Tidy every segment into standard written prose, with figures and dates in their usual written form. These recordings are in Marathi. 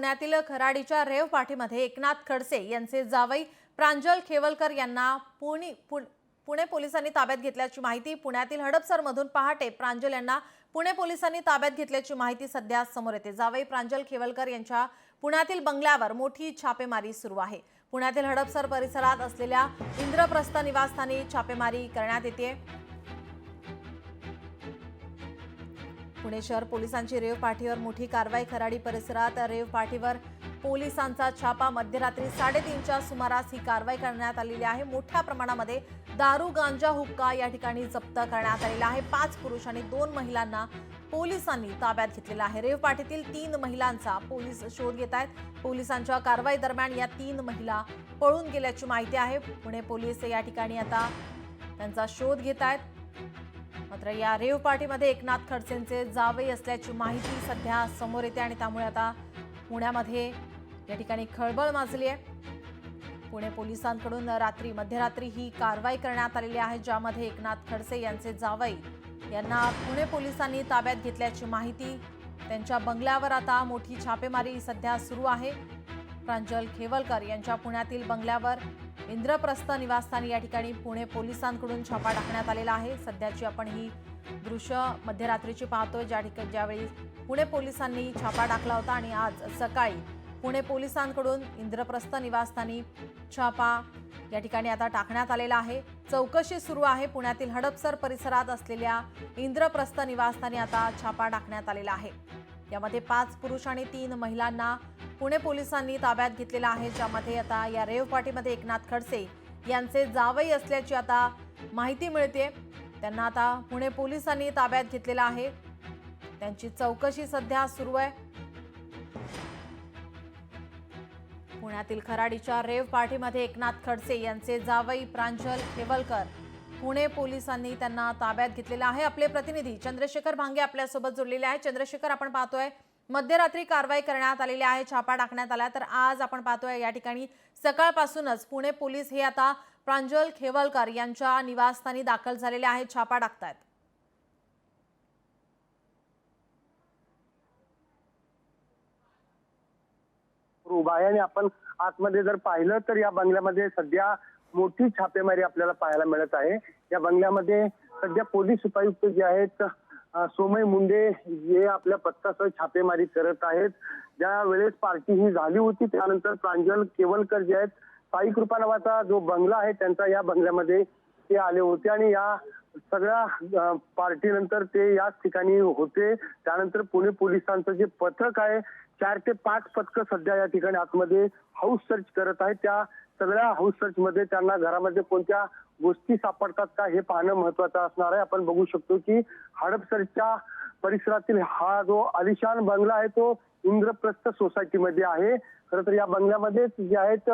पुण्यातील खराडीच्या रेव पाठीमध्ये एकनाथ खडसे यांचे जावई प्रांजल खेवलकर यांना पुणे पोलिसांनी ताब्यात घेतल्याची माहिती पुण्यातील हडपसरमधून पहाटे प्रांजल यांना पुणे पोलिसांनी ताब्यात घेतल्याची माहिती सध्या समोर येते। जावई प्रांजल खेवलकर यांच्या पुण्यातील बंगल्यावर मोठी छापेमारी सुरू आहे। पुण्यातील हडपसर परिसरात असलेल्या इंद्रप्रस्थ निवासस्थानी छापेमारी करण्यात येते। पुणे शहर पोलिसांची रेव पाठीवर मोठी कारवाई। खराडी परिसरात रेव पाठीवर पोलिसांचा छापा। मध्यरात्री 3:30च्या सुमारास ही कारवाई करण्यात आलेली आहे। मोठ्या प्रमाणामध्ये दारू, गांजा, हुक्का या ठिकाणी जप्त करण्यात आलेला आहे। 5 पुरुष आणि 2 महिलांना पोलिसांनी ताब्यात घेतलेला आहे। रेव पाठीतील 3 महिलांचा पोलीस शोध घेत आहेत। पोलिसांच्या कारवाई दरम्यान या 3 महिला पळून गेल्याची माहिती आहे। पुणे पोलीस या ठिकाणी आता त्यांचा शोध घेत आहेत। मात्र या रेव पार्टीमध्ये एकनाथ खडसेंचे जावई असल्याची माहिती सध्या समोर येते आणि त्यामुळे आता पुण्यामध्ये या ठिकाणी खळबळ माजली आहे। पुणे पोलिसांकडून मध्यरात्री ही कारवाई करण्यात आलेली आहे, ज्यामध्ये एकनाथ खडसे यांचे जावई यांना पुणे पोलिसांनी ताब्यात घेतल्याची माहिती। त्यांच्या बंगल्यावर आता मोठी छापेमारी सध्या सुरू आहे। प्रांजल खेवलकर यांच्या पुण्यातील बंगल्यावर इंद्रप्रस्थ निवासस्थानी या ठिकाणी पुणे पोलिसांकडून छापा टाकण्यात आलेला आहे। सध्याची आपण ही दृश्य मध्यरात्रीची पाहतोय, ज्यावेळी पुणे पोलिसांनी छापा टाकला होता आणि आज सकाळी पुणे पोलिसांकडून इंद्रप्रस्थ निवासस्थानी छापा या ठिकाणी आता टाकण्यात आलेला आहे। चौकशी सुरू आहे। पुण्यातील हडपसर परिसरात असलेल्या इंद्रप्रस्थ निवासस्थानी आता छापा टाकण्यात आलेला आहे। यामध्ये 5 पुरुष आणि 3 महिलांना पुणे पोलिसांनी ताब्यात घेतलेला आहे, ज्यामध्ये आता या रेव पार्टीमध्ये एकनाथ खडसे यांचे जावई असल्याची आता माहिती मिळते। त्यांना आता पुणे पोलिसांनी ताब्यात घेतलेला आहे। त्यांची चौकशी सध्या सुरू आहे। पुण्यातील खराडीच्या रेव पार्टीमध्ये एकनाथ खडसे यांचे जावई प्रांजल खेवलकर पुणे पोलिसांनी त्यांना ताब्यात घेतलेला आहे। आपले प्रतिनिधी चंद्रशेखर भांगे आपल्यासोबत जोडलेले आहेत। चंद्रशेखर, आपण पाहतोय मध्यरात्री कारवाई करण्यात आलेली आहे, छापा टाकण्यात आला, तर आज आपण पाहतोय या ठिकाणी सकाळपासूनच पुणे पोलीस हे आता प्रांजल खेवलकर यांच्या निवासस्थानी दाखल झालेले आहेत, छापा टाकतायत। उभा आहे आणि आपण आतमध्ये जर पाहिलं तर या बंगल्यामध्ये सध्या मोठी छापेमारी आपल्याला पाहायला मिळत आहे। या बंगल्यामध्ये सध्या पोलीस उपायुक्त जे आहेत सोमय मुंडे हे आपल्या पथकासह छापेमारी करत आहेत। ज्या वेळेस पार्टी ही झाली होती त्यानंतर प्रांजल खेवलकर जे आहेत साई कृपा नावाचा जो बंगला आहे त्यांचा या बंगल्यामध्ये ते आले होते आणि या सगळ्या पार्टी नंतर ते याच ठिकाणी होते। त्यानंतर पुणे पोलिसांचं जे पथक आहे 4 ते 5 पथकं सध्या या ठिकाणी आतमध्ये हाऊस सर्च करत आहेत। त्या सगळ्या हाऊस सर्च मध्ये त्यांना घरामध्ये कोणत्या गोष्टी सापडतात का हे पाहणं महत्वाचं असणार आहे। आपण बघू शकतो की हडपसरच्या परिसरातील हा जो आलिशान बंगला आहे तो इंद्रप्रस्थ सोसायटीमध्ये आहे। खरं तर या बंगल्यामध्ये जे आहेत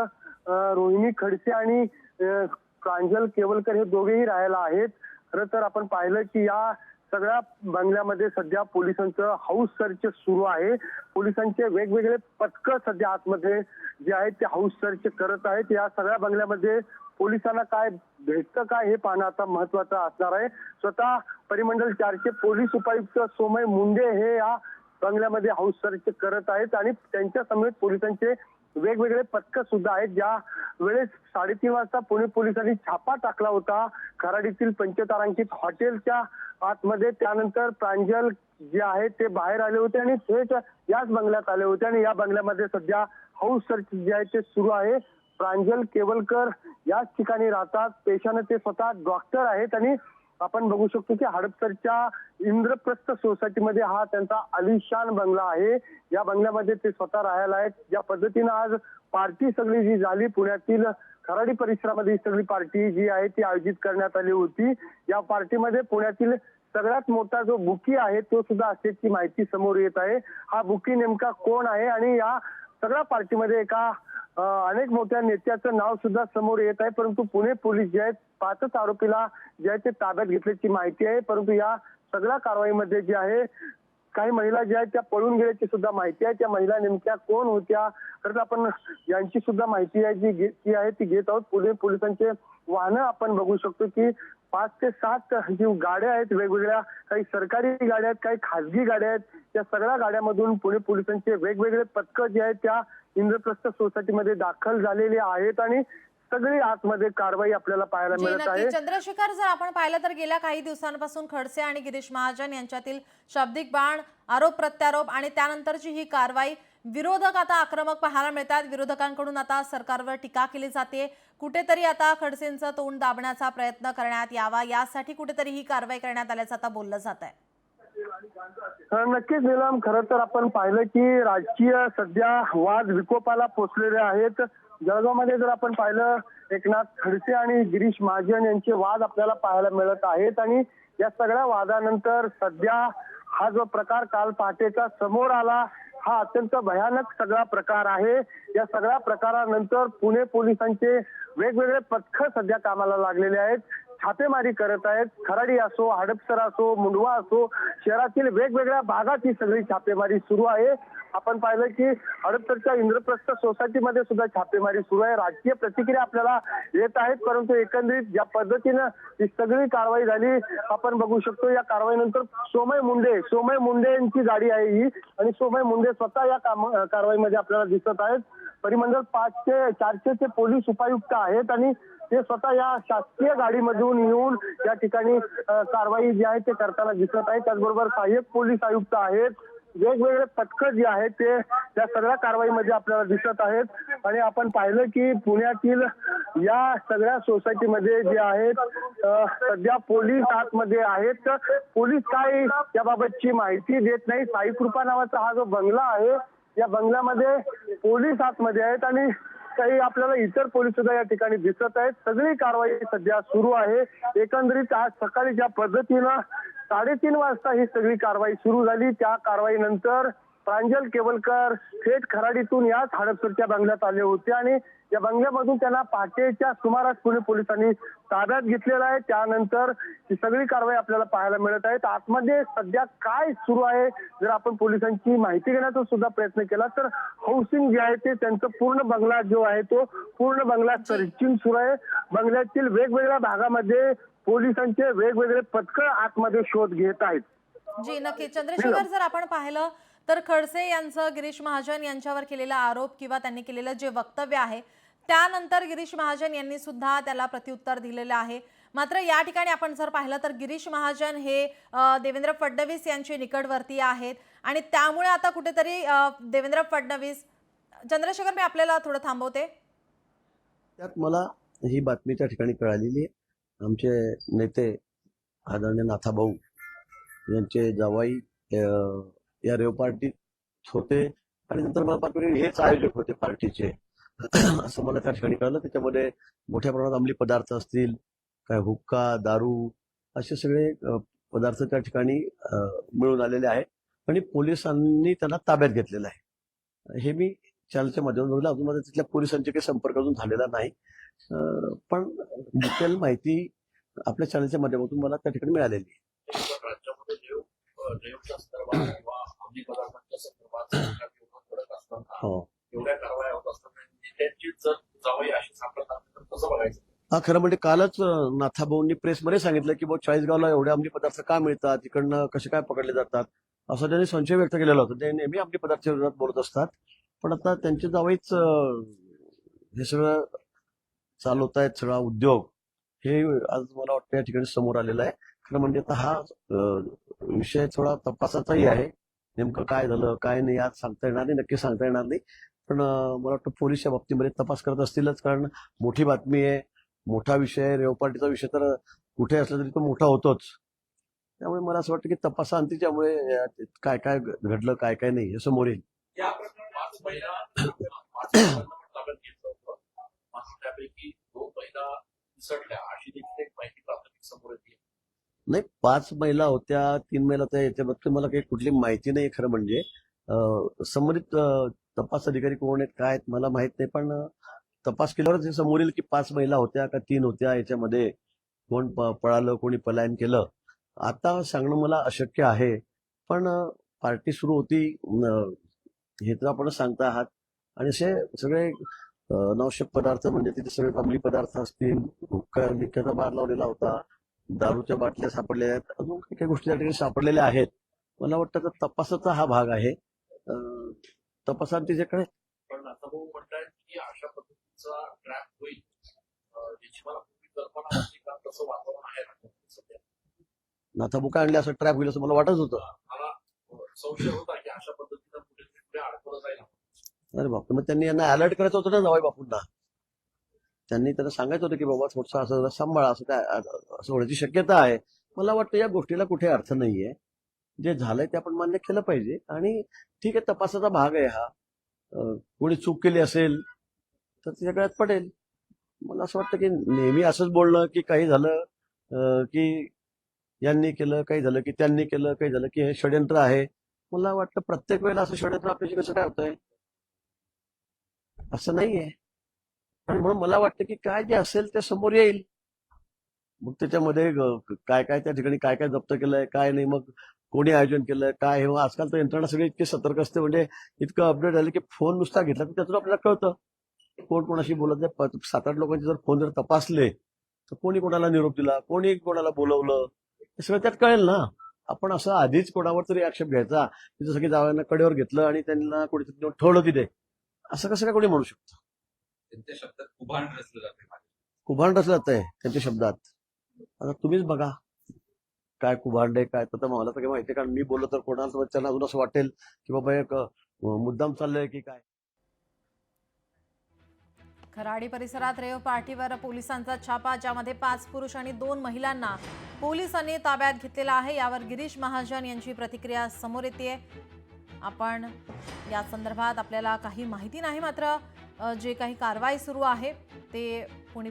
रोहिणी खडसे आणि प्रांजल खेवलकर हे दोघेही राहायला आहेत। खरं तर आपण पाहिलं की या सगळ्या बंगल्यामध्ये सध्या पोलिसांचं हाऊस सर्च सुरू आहे। पोलिसांचे वेगवेगळे पथकं सध्या आतमध्ये जे आहेत ते हाऊस सर्च करत आहेत। या सगळ्या बंगल्यामध्ये पोलिसांना काय भेटतं काय हे पाहणं आता महत्वाचं असणार आहे। स्वतः परिमंडल 4चे पोलीस उपायुक्त सोमय मुंडे हे या बंगल्यामध्ये हाऊस सर्च करत आहेत आणि त्यांच्या समेत पोलिसांचे वेगवेगळे पथकं सुद्धा आहेत। ज्या वेळेस 3:30 वाजता पुणे पोलिसांनी छापा टाकला होता खराडीतील पंचतारांकित हॉटेलच्या आतमध्ये, त्यानंतर प्रांजल जे आहेत ते बाहेर आले होते आणि थेट याच बंगल्यात आले होते आणि या बंगल्यामध्ये सध्या हाऊस सर्च जे आहे ते सुरू आहे। प्रांजल खेवलकर याच ठिकाणी राहतात, पेशाने ते स्वतः डॉक्टर आहेत आणि आपण बघू शकतो की हडपसरच्या इंद्रप्रस्थ सोसायटीमध्ये हा त्यांचा आलिशान बंगला आहे। या बंगल्यामध्ये ते स्वतः राहायला आहेत। ज्या पद्धतीनं आज पार्टी सगळी जी झाली पुण्यातील खराडी परिसरामध्ये सगळी पार्टी जी आहे ती आयोजित करण्यात आली होती। या पार्टीमध्ये पुण्यातील सगळ्यात मोठा जो बुकी आहे तो सुद्धा असल्याची माहिती समोर येत आहे। हा बुकी नेमका कोण आहे आणि या सगळ्या पार्टीमध्ये एका अनेक मोठ्या नेत्याचं नाव सुद्धा समोर येत आहे, परंतु पुणे पोलीस जे आहेत 5च आरोपीला जे आहे ते ताब्यात घेतल्याची माहिती आहे। परंतु या सगळ्या कारवाईमध्ये जे आहे काही महिला ज्या आहेत त्या पळून गेल्याची सुद्धा माहिती आहे। त्या महिला नेमक्या कोण होत्या तर आपण यांची सुद्धा माहिती आहे जी आहे ती घेत आहोत। पुणे पोलिसांचे वाहनं आपण बघू शकतो की 5 ते 7 जी गाड्या आहेत वेगवेगळ्या, काही सरकारी गाड्या आहेत, काही खासगी गाड्या आहेत. या सगळ्या गाड्यामधून पुणे पोलिसांचे वेगवेगळे पथकं जे आहेत त्या इंद्रप्रस्थ सोसायटीमध्ये दाखल झालेले आहेत आणि सगळी आतमध्ये कारवाई आपल्याला पाहायला जी मिळत आहे. नक्की चंद्रशेखर, जर आपण पाहिलं तर गेल्या काही दिवसांपासून खडसे आणि गिरीश महाजन यांच्यातील शाब्दिक बाण, आरोप प्रत्यारोप आणि त्यानंतरची ही कारवाई, विरोधक आता आक्रमक पाहायला मिळतात. विरोधकांकडून आता सरकारवर टीका केली जाते. कुठेतरी आता खडसेंचं तोंड दाबण्याचा प्रयत्न करण्यात यावा, यासाठी कुठेतरी ही कारवाई करण्यात आल्याचं आता बोललं जात आहे. नक्कीच नीलम, खरं तर आपण पाहिलं की राजकीय सध्या वाद विकोपाला पोचलेले आहेत. जळगावमध्ये जर आपण पाहिलं, एकनाथ खडसे आणि गिरीश महाजन यांचे वाद आपल्याला पाहायला मिळत आहेत आणि या सगळ्या वादानंतर सध्या हा जो प्रकार काल पहाटेचा समोर आला, हा अत्यंत भयानक सगळा प्रकार आहे. या सगळ्या प्रकारानंतर पुणे पोलिसांचे वेगवेगळे पथकं सध्या कामाला लागलेले आहेत, छापेमारी करत आहेत. खराडी असो, हडपसर असो, मुंडवा असो, शहरातील वेगवेगळ्या भागात ही सगळी छापेमारी सुरू आहे. आपण पाहिलं की हडपसरच्या इंद्रप्रस्थ सोसायटीमध्ये सुद्धा छापेमारी सुरू आहे. राजकीय प्रतिक्रिया आपल्याला येत आहेत, परंतु एकंदरीत ज्या पद्धतीनं ही सगळी कारवाई झाली आपण बघू शकतो. या कारवाईनंतर सोमय मुंडे यांची गाडी आहे ही, आणि सोमय मुंडे स्वतः या कारवाईमध्ये आपल्याला दिसत आहेत. परिमंडळ 400चे पोलीस उपायुक्त आहेत आणि ते स्वतः या शासकीय गाडीमधून येऊन या ठिकाणी कारवाई जी आहे ते करताना दिसत आहे. त्याचबरोबर सहाय्यक पोलीस आयुक्त आहेत, वेगवेगळे पथकं जे आहेत ते या सगळ्या कारवाईमध्ये आपल्याला दिसत आहेत. आणि आपण पाहिलं की पुण्यातील या सगळ्या सोसायटीमध्ये जे आहेत सध्या पोलीस आतमध्ये आहेत. पोलीस काय याबाबतची माहिती देत नाही. साई कृपा नावाचा हा जो बंगला आहे, या बंगल्यामध्ये पोलीस आतमध्ये आहेत आणि काही आपल्याला इतर पोलीस सुद्धा या ठिकाणी दिसत आहेत. सगळी कारवाई सध्या सुरू आहे. एकंदरीत आज सकाळी ज्या पद्धतीनं 3:30 वाजता ही सगळी कारवाई सुरू झाली, त्या कारवाईनंतर प्रांजल केवलकर थेट खराडीतून याच हडपसरच्या बंगल्यात आले होते आणि या बंगल्यामधून त्यांना पहाटेच्या सुमारास पुणे पोलिसांनी ताब्यात घेतलेला आहे. त्यानंतर ही सगळी कारवाई आपल्याला पाहायला मिळत आहे. आतमध्ये सध्या काय सुरू आहे, जर आपण पोलिसांची माहिती घेण्याचा सुद्धा प्रयत्न केला तर हाऊसिंग जे आहे ते त्यांचं पूर्ण बंगला जो आहे तो पूर्ण बंगला सर्चिंग सुरू आहे. बंगल्यातील वेगवेगळ्या भागामध्ये पोलिसांचे वेगवेगळे पथकं आतमध्ये शोध घेत आहेत. जी नक्की चंद्रशेखर, जर आपण पाहिलं तर खडसे यांचं गिरीश महाजन यांच्यावर केलेला आरोप किंवा त्यांनी केलेलं जे वक्तव्य आहे, त्यानंतर गिरीश महाजन यांनी सुद्धा त्याला प्रत्युत्तर दिलेलं आहे. मात्र या ठिकाणी आपण जर पाहिलं तर गिरीश महाजन हे देवेंद्र फडणवीस यांचे निकटवर्ती आहेत आणि त्यामुळे आता कुठेतरी देवेंद्र फडणवीस, चंद्रशेखर मी आपल्याला थोडं थांबवते. त्यात मला ही बातमी त्या ठिकाणी कळालेली आहे. आमचे नेते आदरणीय नाथाभाऊ यांचे जावाई या रेव पार्टीत होते आणि नंतर मला बातमी हेच आयोजक होते पार्टीचे असं मला त्या ठिकाणी कळलं. त्याच्यामध्ये मोठ्या प्रमाणात अंमली पदार्थ असतील, काय हुक्का, दारू असे सगळे पदार्थ त्या ठिकाणी मिळून आलेले आहेत आणि पोलिसांनी त्यांना ताब्यात घेतलेलं आहे. हे मी चॅनलच्या माध्यमातून बघितलं. अजून माझा तिथल्या पोलिसांचे काही संपर्क अजून झालेला नाही, पण डिटेल माहिती आपल्या चॅनलच्या माध्यमातून मला त्या ठिकाणी मिळालेली आहे. राज्यामध्ये रेवच्या संदर्भात किंवा अंमली पदार्थांच्या संदर्भात सरकार कडक असताना एवढ्या कारवाया होत असताना नेत्यांची जर जावई अशी सापडत असेल तर कसं बघायचं? हा, खरं म्हणजे कालच नाथाभाऊंनी प्रेसमध्ये सांगितलं की चाळीसगावला एवढे अंमली पदार्थ का मिळतात, तिकडनं कसे काय पकडले जातात, असं त्यांनी संशय व्यक्त केलेला होता. ते नेहमी अंमली पदार्थाच्या विरोधात बोलत असतात, पण आता त्यांचे जावईच हे सगळं चालवत आहेत, सगळा उद्योग हे आज मला वाटतं या ठिकाणी समोर आलेला आहे. खरं म्हणजे आता हा विषय थोडा तपासाचाही आहे. नेमकं काय झालं काय नाही आज सांगता येणार नाही, नक्की सांगता येणार नाही. पण मला वाटतं पोलीस या बाबतीमध्ये तपास करत असतीलच, कारण मोठी बातमी आहे, मोठा विषय आहे. रेव पार्टीचा विषय तर कुठे असला तरी तो मोठा होतोच. त्यामुळे मला असं वाटतं की तपासाअंती त्यामुळे काय काय घडलं काय काय नाही हे समोर येईल. या प्रकरणी 5 महिला ताब्यात घेतलं होतं, मात्र त्यापैकी 2 महिला निसटल्या अशी देखील एक माहिती प्राथमिक समोर येते. नाही, 5 महिला होत्या, 3 महिला होत्या, याच्याबद्दल मला काही कुठली माहिती नाही. खरं म्हणजे संबंधित तपास अधिकारी कोण आहेत काय आहेत मला माहित नाही, पण तपास केल्यावरच हे समोर येईल की 5 महिला होत्या का 3 होत्या, याच्यामध्ये कोण पळालं कोणी पलायन केलं आता सांगणं मला अशक्य आहे. पण पार्टी सुरू होती हे तर आपण सांगता आहात आणि असे सगळे अनावश्यक पदार्थ म्हणजे तिथे सगळे अंमली पदार्थ असतील, हुक्क्याचा बार लावलेला होता, दारूच्या बाटल्या सापडलेल्या आहेत, अजून काही काही गोष्टी त्या ठिकाणी सापडलेल्या आहेत. मला वाटतं तर तपासाचा हा भाग आहे. तपासात तिच्याकडे पण आता भाऊ म्हणतायत की अशा पद्धतीचा ट्रॅप होईल याची मला पूर्वी कल्पना होती का तसं वातावरण आहे ना सध्या. नाथाबुका आणले असं ट्रॅप होईल असं मला वाटत होतं. मला संशय होता की अशा पद्धतीनं पुढे अडकवलं जाईल. अरे बाप, मग त्यांनी यांना अलर्ट करायचं होतं ना जावई बापूंना. त्यांनी त्यांना सांगायचं होतं की बाबा थोडंसं असं सांभाळा, असं काय असं होण्याची शक्यता आहे. मला वाटतं या गोष्टीला कुठे अर्थ नाहीये. जे झालंय ते आपण मान्य केलं पाहिजे आणि ठीक आहे, तपासाचा भाग आहे हा. कोणी चूक केली असेल तर तिच्या गळ्यात पडेल. मला असं वाटतं की नेहमी असंच बोलणं की काही झालं की यांनी केलं, काही झालं की त्यांनी केलं, काही झालं की हे षडयंत्र आहे. मला वाटतं प्रत्येक वेळेला असं षडयंत्र आपल्याशी कसं काय होतंय, असं नाहीये. आणि म्हणून मला वाटतं की काय जे असेल ते समोर येईल. मग त्याच्यामध्ये काय काय त्या ठिकाणी काय काय जप्त केलंय, काय नाही, मग कोणी आयोजन केलंय, काय हे. आजकाल तर यंत्रणा सगळी इतकी सतर्क असते, म्हणजे इतकं अपडेट झालं की फोन नुसता घेतला तर त्यातून आपल्याला कळतं कोण कोणाशी बोलत नाही. 7-8 लोकांचे जर फोन जर तपासले तर कोणी कोणाला निरोप दिला, कोणी कोणाला बोलवलं, हे सगळं त्यात कळेल ना. आपण असं आधीच कोणावर तरी आक्षेप घ्यायचा की जसं की जावयांना कडेवर घेतलं आणि त्यांना कुठेतरी नेऊन ठेवलं तिथे, असं कसं काय कोणी म्हणू शकतं. त्यांच्या शब्दात कुभांड रचलं जाते. कुभांड रचलं जातंय त्यांच्या शब्दात. आता तुम्हीच बघा काय कुभांड आहे काय. तर मला तर काही माहिती, कारण मी बोललो तर कोणाला त्यांना अजून असं वाटेल की बाबा एक मुद्दाम चाललंय की काय. खराडी परिसरात रेव पार्टीवर पोलिसांचा छापा, ज्यामध्ये 5 पुरुष आणि 2 महिलांना पोलिसांनी ताब्यात घेतलेला आहे. यावर गिरीश महाजन यांची प्रतिक्रिया समोर येते. आपण या संदर्भात आपल्याला काही माहिती नाही, मात्र जे काही कारवाई सुरू आहे ते पुणे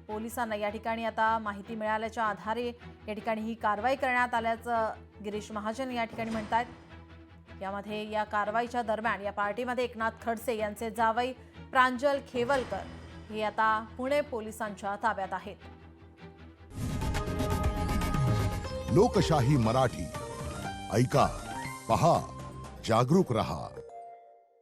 पोलिसांना या ठिकाणी आता माहिती मिळाल्याच्या आधारे या ठिकाणी ही कारवाई करण्यात आल्याचं गिरीश महाजन या ठिकाणी म्हणतात. यामध्ये या कारवाईच्या दरम्यान या पार्टीमध्ये एकनाथ खडसे यांचे जावई प्रांजल खेवलकर हे आता पुणे पोलिसांच्या ताब्यात आहेत. लोकशाही मराठी ऐका, पहा, जागरूक रहा.